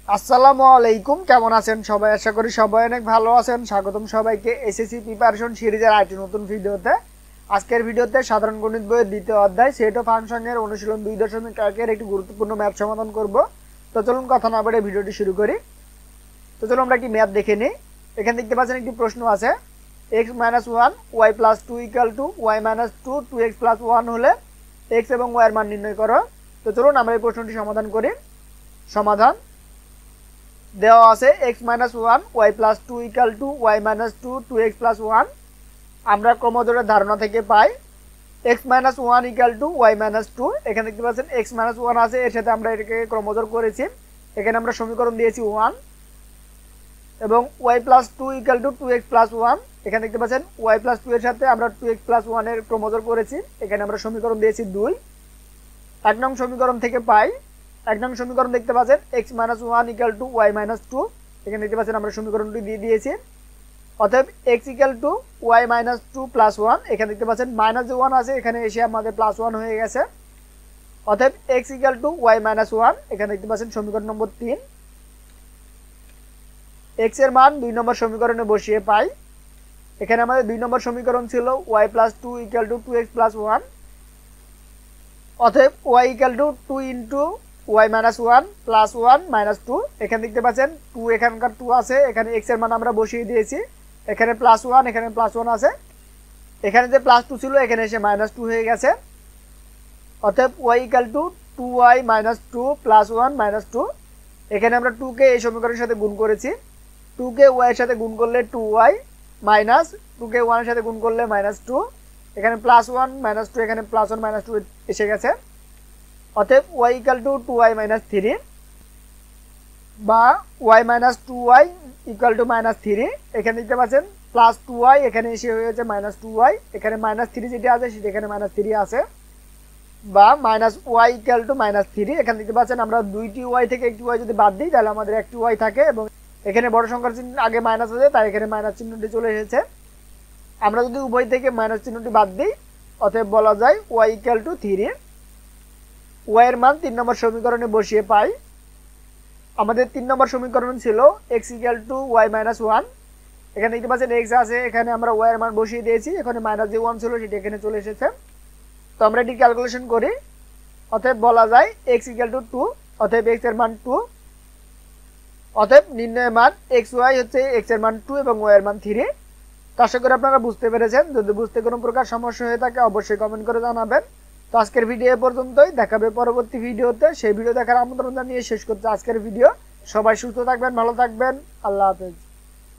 আসসালামু আলাইকুম, কেমন আছেন সবাই? আশা করি সবাই অনেক ভালো আছেন। স্বাগতম সবাইকে এসএসসি প্রিপারেশন সিরিজের আরেকটি নতুন ভিডিওতে। আজকের ভিডিওতে সাধারণ গণিত বইয়ের দ্বিতীয় অধ্যায় সেট অফ ফাংশনের অনুশীলন 2.1 একটি গুরুত্বপূর্ণ ম্যাথ সমাধান করব। তো চলুন কথা না বাড়িয়ে ভিডিওটি শুরু করি। তো চলুন আমরা একটি ম্যাথ দেখে নিই। এখানে দেখতে পাচ্ছেন একটি প্রশ্ন আছে, x - 1 y + 2 = y - 2 2x + 1 হলে x এবং y এর মান নির্ণয় করো। তো চলুন আমরা এই প্রশ্নটি সমাধান করি। সমাধান দেওয়া আছে x - 1 y + 2 = y - 2 2x + 1। আমরা ক্রমজোড়ের ধারণা থেকে পাই x - 1 = y - 2। এখানে দেখতে পাচ্ছেন x - 1 আছে, এর সাথে আমরা এটাকে ক্রমজোড় করেছি। এখানে আমরা সমীকরণ দিয়েছি 1 এবং y + 2 = 2x + 1। এখানে দেখতে পাচ্ছেন y + 2 এর সাথে আমরা 2x + 1 এর ক্রমজোড় করেছি। এখানে আমরা সমীকরণ দিয়েছি 2। এক নং সমীকরণ থেকে পাই, এক নং সমীকরণ দেখতে পাচ্ছেন x - 1 = y - 2। এখানে দেখতে পাচ্ছেন আমরা সমীকরণটি দিয়ে দিয়েছি। অতএব x = y - 2 + 1। এখানে দেখতে পাচ্ছেন মাইনাস যে 1 আছে এখানে এসে আমাদের +1 হয়ে গেছে। অতএব x = y - 1। এখানে দেখতে পাচ্ছেন সমীকরণ নম্বর 3। x এর মান 2 নম্বর সমীকরণে বসিয়ে পাই। এখানে আমাদের 2 নম্বর সমীকরণ ছিল y + 2 = 2x + 1। অতএব y = 2 * y - 1 + 1 - 2। এখানে দেখতে পাচ্ছেন 2, এখানকার 2 আছে, এখানে x এর মান আমরা বসিয়ে দিয়েছি। এখানে +1, এখানে +1 আছে, এখানে যে +2 ছিল এখানে এসে -2 হয়ে গেছে। অতএব y = 2y - 2 + 1 - 2। এখানে আমরা 2 কে এই সমীকরণের সাথে গুণ করেছি। 2 কে y এর সাথে গুণ করলে 2y মাইনাস 2 কে 1 এর সাথে গুণ করলে -2। এখানে +1 - 2, এখানে +1 - 2 এসে গেছে। অতএব y = 2y - 3 বা y - 2y = -3। এখানে দেখতে পাচ্ছেন +2y, এখানে এসে হয়েছে -2y। এখানে -3 যেটা আছে সেটা এখানে -3 আছে, বা -y = -3। এখানে দেখতে পাচ্ছেন আমরা দুইটি y থেকে একটি y যদি বাদ দিই তাহলে আমাদের একটি y থাকে, এবং এখানে বড় সংখ্যার চিহ্ন আগে মাইনাস আছে তাই এখানে মাইনাস চিহ্নটি চলে এসেছে। আমরা যদি উভয় থেকে মাইনাস চিহ্নটি বাদ দিই অতএব বলা যায় y = 3। y এর মান 3 নম্বর সমীকরণে বসিয়ে পাই। আমাদের 3 নম্বর সমীকরণ ছিল x = y - 1। এখানে দেখতে পাচ্ছেন x আছে, এখানে আমরা y এর মান বসিয়ে দিয়েছি। এখানে মাইনাস যে 1 ছিল সেটা এখানে চলে এসেছে। তো আমরা এটি ক্যালকুলেশন করি। অতএব বলা যায় x = 2। অতএব x এর মান 2। অতএব নির্ণয় মান xy হচ্ছে x এর মান 2 এবং y এর মান 3। তো আশা করি আপনারা বুঝতে পেরেছেন। যদি বুঝতে কোনো প্রকার সমস্যা হয়ে থাকে অবশ্যই কমেন্ট করে জানাবেন। তো আজকের ভিডিও এ পর্যন্তই, দেখা হবে পরবর্তী ভিডিওতে। সেই ভিডিও দেখার আমন্ত্রণ জানিয়ে শেষ করতে আজকের ভিডিও। সবাই সুস্থ থাকবেন, ভালো থাকবেন, আল্লাহ হাফেজ।